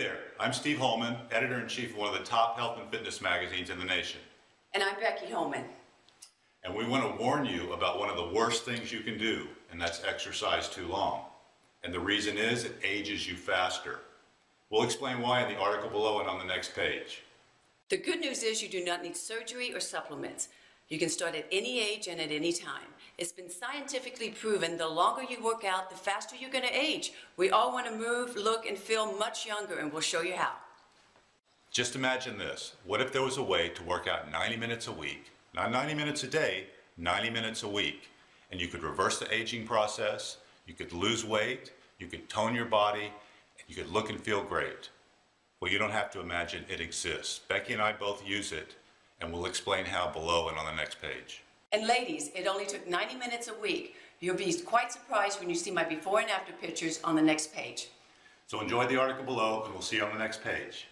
there, I'm Steve Holman, editor-in-chief of one of the top health and fitness magazines in the nation. And I'm Becky Holman. And we want to warn you about one of the worst things you can do, and that's exercise too long. And the reason is it ages you faster. We'll explain why in the article below and on the next page. The good news is you do not need surgery or supplements. You can start at any age and at any time. It's been scientifically proven the longer you work out, the faster you're going to age. We all want to move, look, and feel much younger, and we'll show you how. Just imagine this. What if there was a way to work out 90 minutes a week? Not 90 minutes a day, 90 minutes a week. And you could reverse the aging process, you could lose weight, you could tone your body, and you could look and feel great. Well, you don't have to imagine, it exists. Becky and I both use it, and we'll explain how below and on the next page. And ladies, it only took 90 minutes a week. You'll be quite surprised when you see my before and after pictures on the next page. So enjoy the article below, and we'll see you on the next page.